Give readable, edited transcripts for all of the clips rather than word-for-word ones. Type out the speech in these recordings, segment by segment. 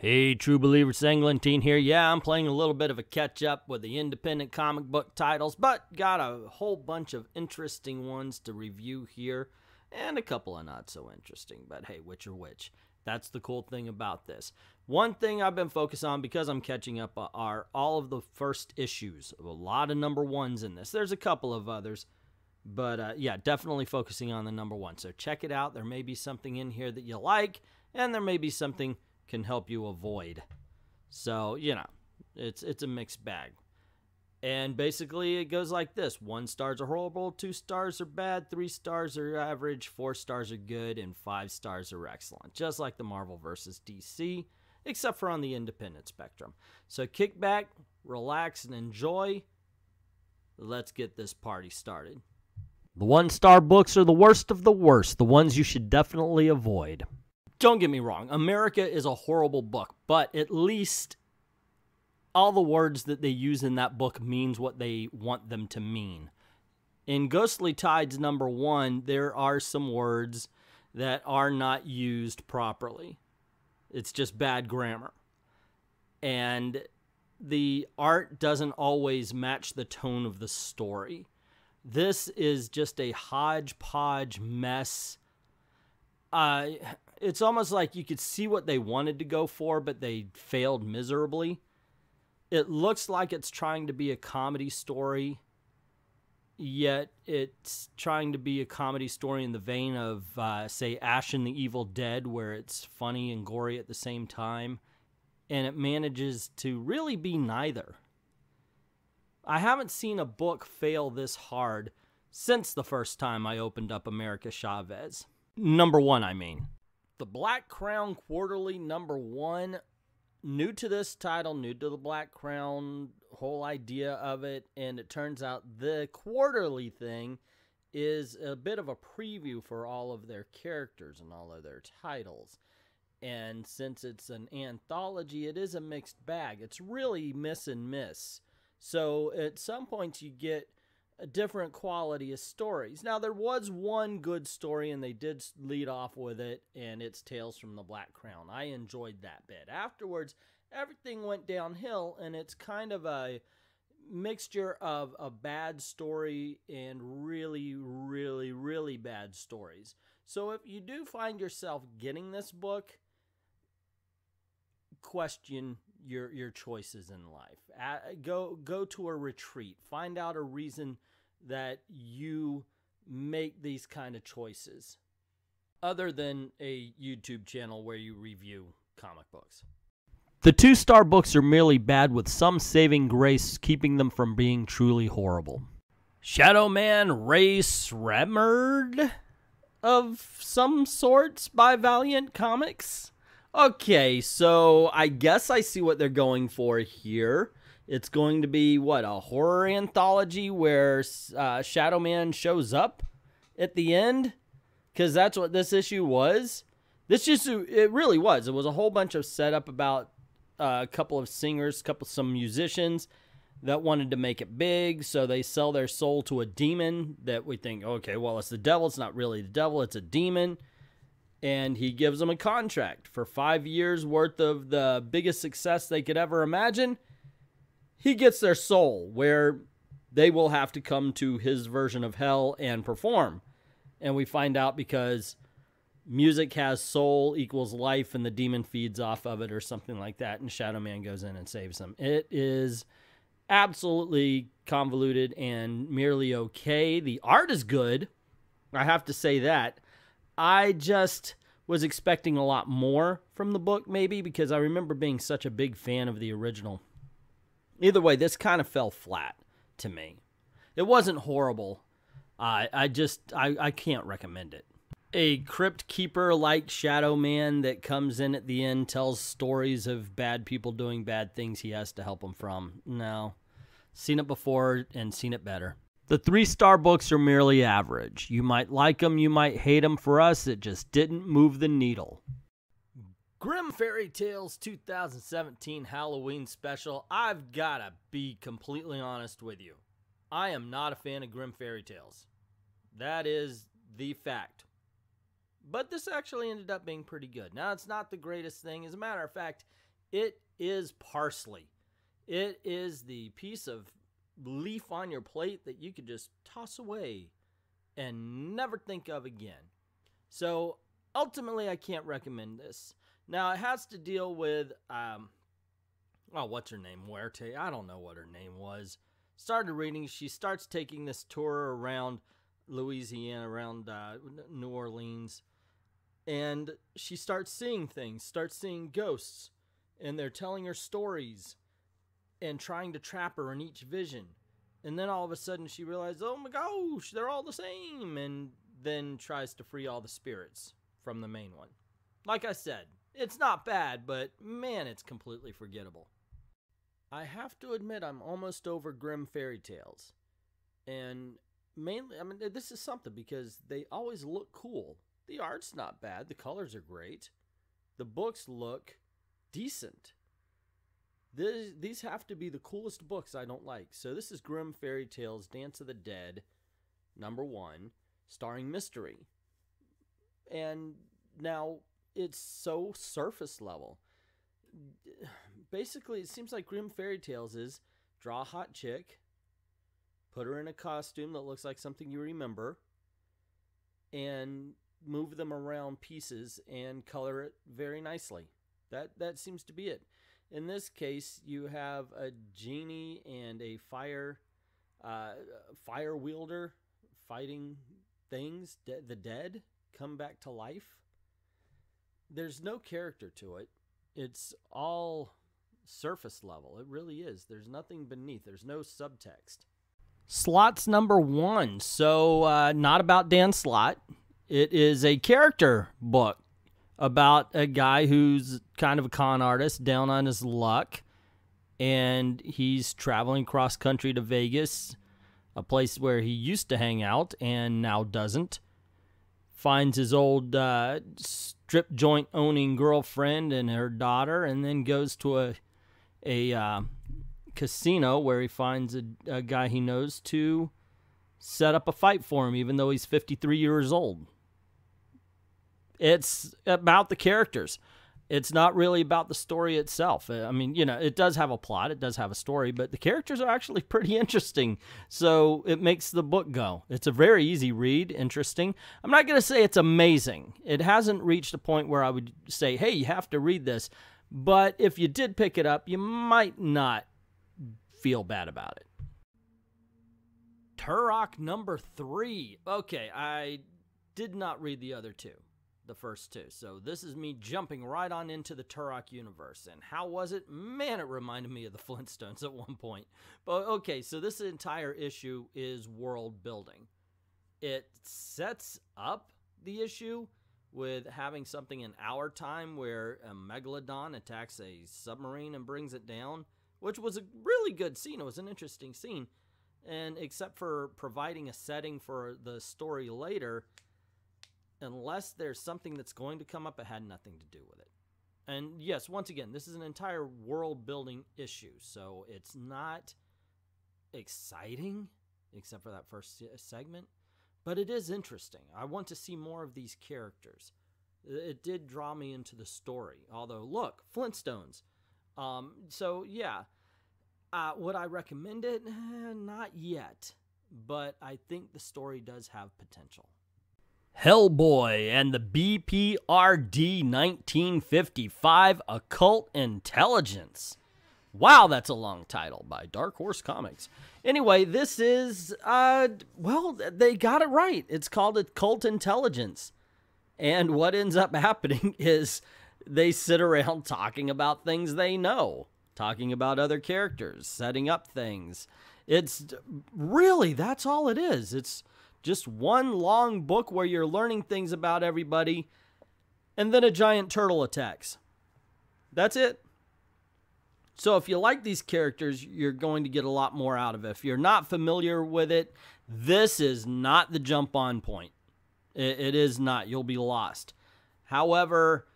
Hey, True Believers, Englentine here. Yeah, I'm playing a little bit of a catch-up with the independent comic book titles, but got a whole bunch of interesting ones to review here, and a couple of not so interesting, but hey, which are which? That's the cool thing about this. One thing I've been focused on, because I'm catching up, are all of the first issues. A lot of number ones in this. There's a couple of others, but yeah, definitely focusing on the number one. So check it out. There may be something in here that you like, and there may be something can help you avoid. So, you know, it's a mixed bag. And basically it goes like this. 1 stars are horrible, 2 stars are bad, 3 stars are average, 4 stars are good, and 5 stars are excellent. Just like the Marvel vs. DC, except for on the independent spectrum. So kick back, relax, and enjoy. Let's get this party started. The 1-star books are the worst of the worst, the ones you should definitely avoid. Don't get me wrong, America is a horrible book, but at least all the words that they use in that book means what they want them to mean. In Ghostly Tides number 1, there are some words that are not used properly. It's just bad grammar. And the art doesn't always match the tone of the story. This is just a hodgepodge mess. It's almost like you could see what they wanted to go for, but they failed miserably. It looks like it's trying to be a comedy story, yet it's trying to be a comedy story in the vein of, say, Ash and the Evil Dead, where it's funny and gory at the same time, and it manages to really be neither. I haven't seen a book fail this hard since the first time I opened up America Chavez. Number 1, I mean. The Black Crown Quarterly number 1, new to this title, new to the Black Crown, whole idea of it, and it turns out the quarterly thing is a bit of a preview for all of their characters and all of their titles. And since it's an anthology, it is a mixed bag. It's really miss and miss. So at some points you get a different quality of stories. Now, there was one good story, and they did lead off with it, and it's Tales from the Black Crown. I enjoyed that bit. Afterwards, everything went downhill, and it's kind of a mixture of a bad story and really, really, really bad stories. So if you do find yourself getting this book, question your choices in life. Go to a retreat. Find out a reason that you make these kind of choices, other than a YouTube channel where you review comic books. The 2-star books are merely bad, with some saving grace keeping them from being truly horrible. Shadow Man Race Remerd of some sorts by Valiant Comics. Okay, so I guess I see what they're going for here. It's going to be, what, a horror anthology where Shadow Man shows up at the end? Because that's what this issue was. This issue, it really was. It was a whole bunch of setup about a couple of singers, some musicians that wanted to make it big, so they sell their soul to a demon that we think, okay, well, it's the devil. It's not really the devil. It's a demon. And he gives them a contract for 5 years worth of the biggest success they could ever imagine. He gets their soul, where they will have to come to his version of hell and perform. And we find out because music has soul equals life, and the demon feeds off of it or something like that, and Shadow Man goes in and saves them. It is absolutely convoluted and merely okay. The art is good. I have to say that. I just was expecting a lot more from the book, maybe, because I remember being such a big fan of the original. Either way, this kind of fell flat to me. It wasn't horrible. I can't recommend it. A crypt keeper like Shadow Man that comes in at the end, tells stories of bad people doing bad things he has to help them from. No. Seen it before and seen it better. The 3-star books are merely average. You might like them, you might hate them. For us, it just didn't move the needle. Grimm Fairy Tales 2017 Halloween Special. I've got to be completely honest with you. I am not a fan of Grimm Fairy Tales. That is the fact. But this actually ended up being pretty good. Now, it's not the greatest thing. As a matter of fact, It is parsley. It is the piece of leaf on your plate that you could just toss away and never think of again. So ultimately, I can't recommend this. Now, it has to deal with, what's her name? Muerte. I don't know what her name was. Started reading. She starts taking this tour around Louisiana, around New Orleans. And she starts seeing things, starts seeing ghosts. And they're telling her stories and trying to trap her in each vision. And then all of a sudden she realizes, oh my gosh, they're all the same. And then tries to free all the spirits from the main one. Like I said, it's not bad, but man, it's completely forgettable. I have to admit I'm almost over Grimm fairy tales. And mainly, I mean, this is something because they always look cool. The art's not bad. The colors are great. The books look decent. These have to be the coolest books I don't like. So this is Grimm Fairy Tales Dance of the Dead, #1, starring Mystery. And now it's so surface level. Basically, it seems like Grimm Fairy Tales is draw a hot chick, put her in a costume that looks like something you remember, and move them around pieces and color it very nicely. That seems to be it. In this case, you have a genie and a fire wielder fighting things, the dead, come back to life. There's no character to it. It's all surface level. It really is. There's nothing beneath. There's no subtext. Slott's #1. So, Not About Dan Slott. It is a character book about a guy who's kind of a con artist, down on his luck, and he's traveling cross country to Vegas, a place where he used to hang out and now doesn't. Finds his old strip joint owning girlfriend and her daughter, and then goes to a casino where he finds a guy he knows to set up a fight for him, even though he's 53 years old. It's about the characters. It's not really about the story itself. I mean, you know, it does have a plot. It does have a story, but the characters are actually pretty interesting. So it makes the book go. It's a very easy read, interesting. I'm not going to say it's amazing. It hasn't reached a point where I would say, hey, you have to read this. But if you did pick it up, you might not feel bad about it. Tarak #3. Okay, I did not read the other two. The first two. So this is me jumping right on into the Turok universe. And how was it? Man, it reminded me of the Flintstones at one point. But okay, so this entire issue is world building. It sets up the issue with having something in our time where a megalodon attacks a submarine and brings it down, which was a really good scene. It was an interesting scene. And except for providing a setting for the story later, unless there's something that's going to come up, it had nothing to do with it. And yes, once again, this is an entire world-building issue, so it's not exciting, except for that first segment, but it is interesting. I want to see more of these characters. It did draw me into the story, although, look, Flintstones. So, yeah. Would I recommend it? Not yet, but I think the story does have potential. Hellboy and the BPRD 1955 Occult Intelligence. Wow, that's a long title by Dark Horse Comics. Anyway, this is, well, they got it right. It's called Occult Intelligence. And what ends up happening is they sit around talking about things they know, talking about other characters, setting up things. It's really, that's all it is. It's just one long book where you're learning things about everybody, and then a giant turtle attacks. That's it. So if you like these characters, you're going to get a lot more out of it. If you're not familiar with it, this is not the jump-on point. It is not. You'll be lost. However,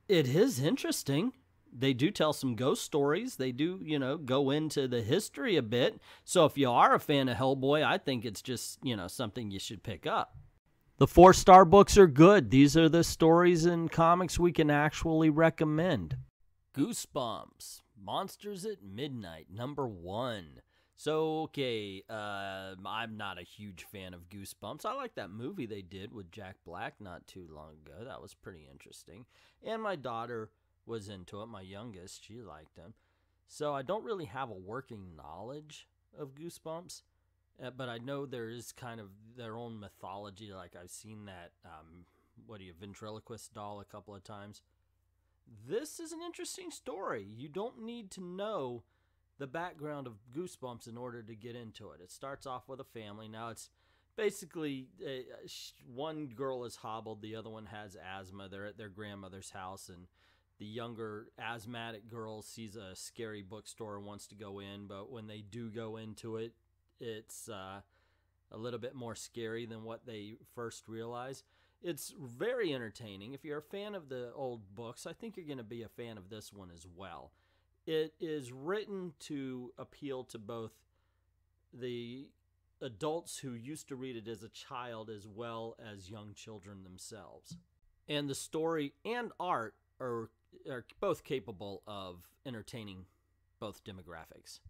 it is interesting. They do tell some ghost stories. They do, you know, go into the history a bit. So if you are a fan of Hellboy, I think it's just, you know, something you should pick up. The 4-star books are good. These are the stories and comics we can actually recommend. Goosebumps, Monsters at Midnight, #1. So, okay, I'm not a huge fan of Goosebumps. I like that movie they did with Jack Black not too long ago. That was pretty interesting. And my daughter was into it, my youngest. She liked him. So I don't really have a working knowledge of Goosebumps, but I know there is kind of their own mythology. Like I've seen that, ventriloquist doll a couple of times. This is an interesting story. You don't need to know the background of Goosebumps in order to get into it. It starts off with a family. Now it's basically one girl is hobbled, the other one has asthma. They're at their grandmother's house, and the younger asthmatic girl sees a scary bookstore and wants to go in, but when they do go into it, it's a little bit more scary than what they first realize. It's very entertaining. If you're a fan of the old books, I think you're going to be a fan of this one as well. It is written to appeal to both the adults who used to read it as a child as well as young children themselves. And the story and art are both capable of entertaining both demographics.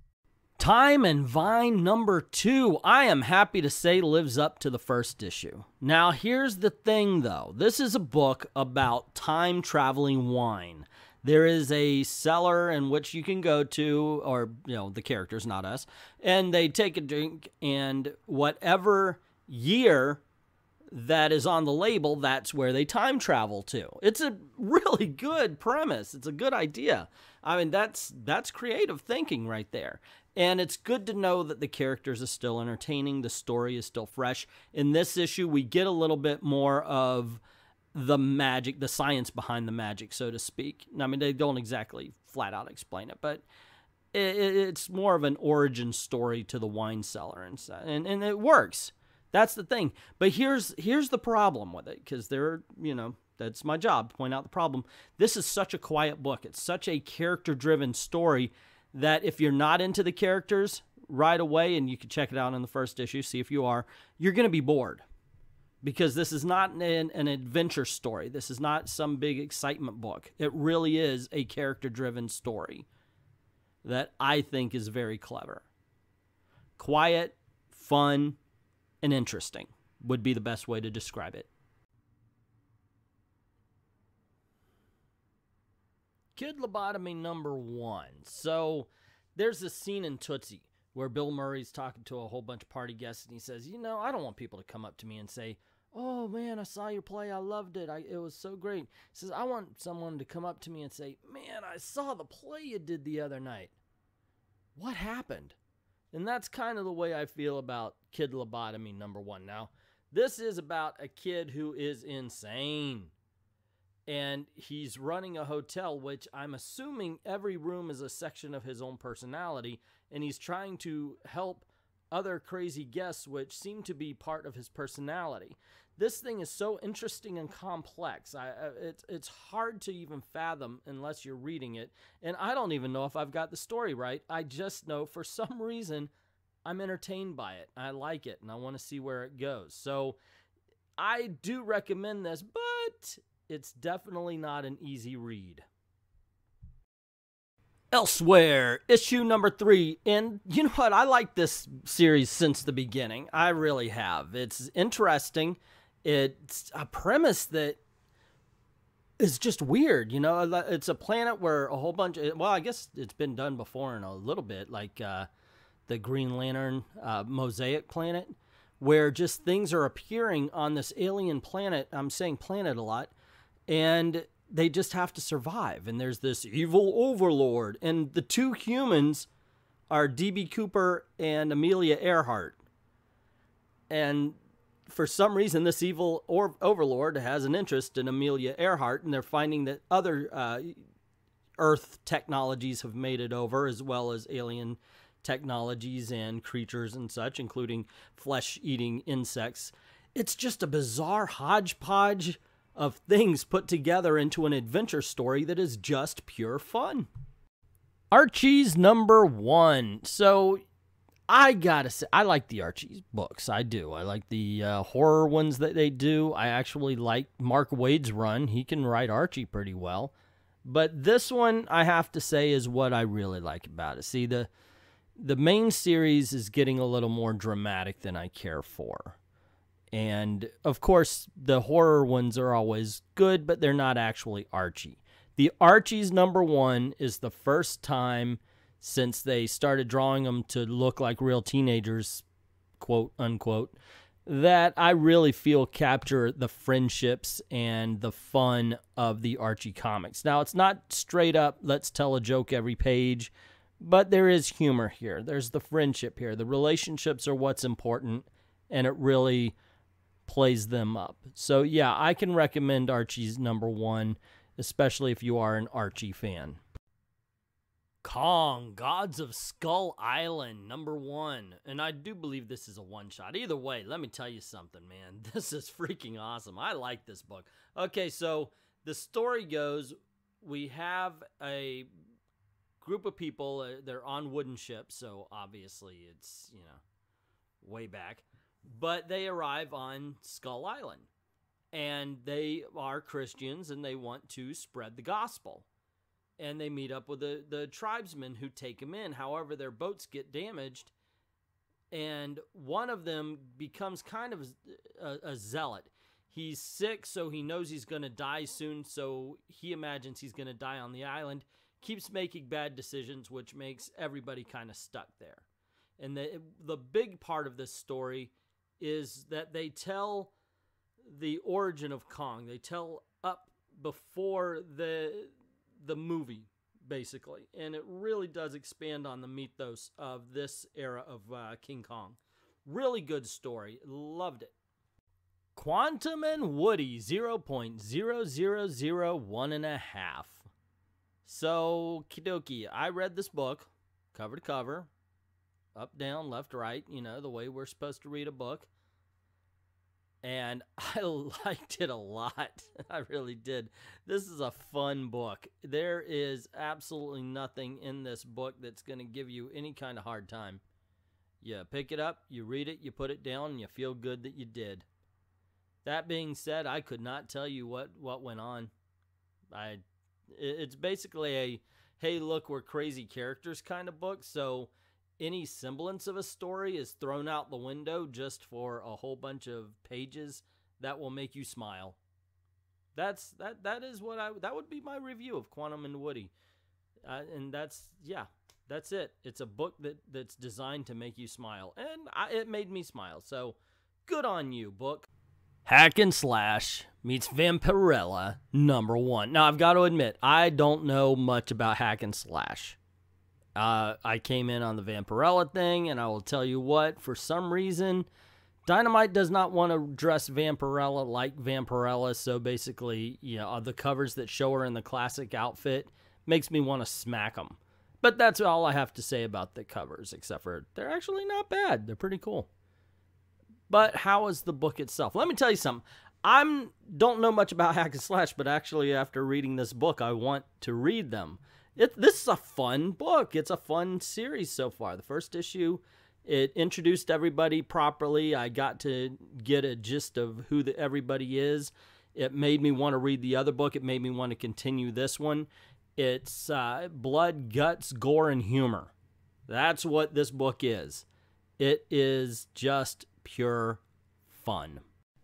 Time and Vine #2, I am happy to say, lives up to the first issue. Now, here's the thing, though. This is a book about time-traveling wine. There is a cellar in which you can go to, or, the characters, not us, and they take a drink, and whatever year that is on the label, that's where they time travel to. It's a really good premise. It's a good idea. I mean, that's creative thinking right there. And it's good to know that the characters are still entertaining. The story is still fresh. In this issue, we get a little bit more of the magic, the science behind the magic, so to speak. I mean, they don't exactly flat out explain it, but it's more of an origin story to the wine cellar, and it works. That's the thing. But here's the problem with it, because that's my job, to point out the problem. This is such a quiet book. It's such a character-driven story that if you're not into the characters right away, and you can check it out in the first issue, see if you are, you're going to be bored. Because this is not an adventure story. This is not some big excitement book. It really is a character-driven story that I think is very clever. Quiet, fun, and interesting would be the best way to describe it. Kid Lobotomy #1. So there's this scene in Tootsie where Bill Murray's talking to a whole bunch of party guests, and he says, I don't want people to come up to me and say, "Oh man, I saw your play, I loved it, it was so great." He says, "I want someone to come up to me and say, man, I saw the play you did the other night. What happened?" And that's kind of the way I feel about Kid Lobotomy #1. Now, this is about a kid who is insane. And he's running a hotel, which I'm assuming every room is a section of his own personality. And he's trying to help other crazy guests, which seem to be part of his personality. This thing is so interesting and complex. It's hard to even fathom unless you're reading it. And I don't even know if I've got the story right. I just know for some reason I'm entertained by it. I like it, and I want to see where it goes. So I do recommend this, but it's definitely not an easy read. Elsewhere, issue #3, and you know what? I like this series since the beginning. I really have. It's interesting. It's a premise that is just weird. It's a planet where a whole bunch of, well, I guess it's been done before in a little bit, like the Green Lantern mosaic planet, where just things are appearing on this alien planet. I'm saying planet a lot. And they just have to survive. And there's this evil overlord. And the two humans are D.B. Cooper and Amelia Earhart. And for some reason, this evil overlord has an interest in Amelia Earhart. And they're finding that other Earth technologies have made it over, as well as alien technologies and creatures and such, including flesh-eating insects. It's just a bizarre hodgepodge of things put together into an adventure story that is just pure fun. Archies #1. So I gotta say, I like the Archies books. I do. I like the horror ones that they do. I actually like Mark Waid's run. He can write Archie pretty well. But this one, I have to say, is what I really like about it. See, the main series is getting a little more dramatic than I care for. And, of course, the horror ones are always good, but they're not actually Archie. The Archies #1 is the first time since they started drawing them to look like real teenagers, quote, unquote, that I really feel capture the friendships and the fun of the Archie comics. Now, it's not straight up, let's tell a joke every page, but there is humor here. There's the friendship here. The relationships are what's important, and it really plays them up. So, yeah, I can recommend Archie's #1, especially if you are an Archie fan. Kong, Gods of Skull Island, #1. And I do believe this is a one-shot. Either way, let me tell you something, man. This is freaking awesome. I like this book. Okay, so the story goes, we have a group of people. They're on wooden ships, so obviously it's, you know, way back. But they arrive on Skull Island. And they are Christians, and they want to spread the gospel. And they meet up with the tribesmen who take them in. However, their boats get damaged, and one of them becomes kind of a zealot. He's sick, so he knows he's going to die soon, so he imagines he's going to die on the island, keeps making bad decisions, which makes everybody kind of stuck there. And the big part of this story is that they tell the origin of Kong. They tell up before the movie, basically. And it really does expand on the mythos of this era of King Kong. Really good story. Loved it. Quantum and Woody 0.0001.5. So, kidoki, I read this book, cover to cover, up, down, left, right, you know, the way we're supposed to read a book. And I liked it a lot. I really did. This is a fun book. There is absolutely nothing in this book that's going to give you any kind of hard time. You pick it up, you read it, you put it down, and you feel good that you did. That being said, I could not tell you what went on. It's basically a, hey, look, we're crazy characters kind of book, so any semblance of a story is thrown out the window just for a whole bunch of pages that will make you smile. That would be my review of Quantum and Woody. And that's it. It's a book that's designed to make you smile. And it made me smile. So good on you, book. Hack and Slash meets Vampirella #1. Now, I've got to admit, I don't know much about Hack and Slash. I came in on the Vampirella thing, and I will tell you what, for some reason, Dynamite does not want to dress Vampirella like Vampirella, so basically, you know, the covers that show her in the classic outfit makes me want to smack them. But that's all I have to say about the covers, except for they're actually not bad. They're pretty cool. But how is the book itself? Let me tell you something. I don't know much about Hack and Slash, but actually after reading this book, I want to read them. This is a fun book. It's a fun series so far. The first issue, it introduced everybody properly. I got to get a gist of who everybody is. It made me want to read the other book. It made me want to continue this one. It's blood, guts, gore, and humor. That's what this book is. It is just pure fun.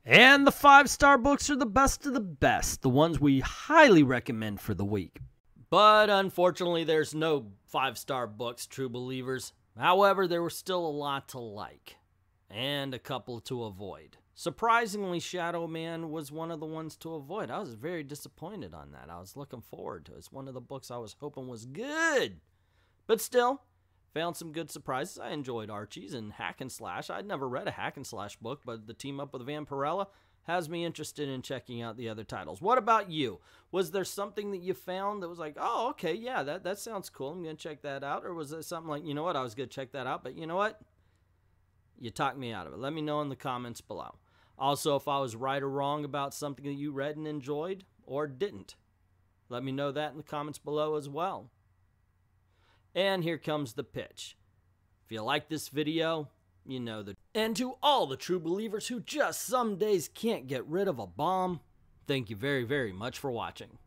And the 5-star books are the best of the best, the ones we highly recommend for the week. But unfortunately, there's no 5-star books, true believers. However, there was still a lot to like, and a couple to avoid. Surprisingly, Shadow Man was one of the ones to avoid. I was very disappointed on that. I was looking forward to it. It's one of the books I was hoping was good. But still, found some good surprises. I enjoyed Archies and Hack and Slash. I'd never read a Hack and Slash book, but the team up with Vampirella has me interested in checking out the other titles. What about you? Was there something that you found that was like, oh, okay, yeah, that sounds cool. I'm going to check that out. Or was it something like, you know what, I was going to check that out, but you know what? You talked me out of it. Let me know in the comments below. Also, if I was right or wrong about something that you read and enjoyed or didn't, let me know that in the comments below as well. And here comes the pitch. If you like this video, you know that. And to all the true believers who just some days can't get rid of a bomb, thank you very, very much for watching.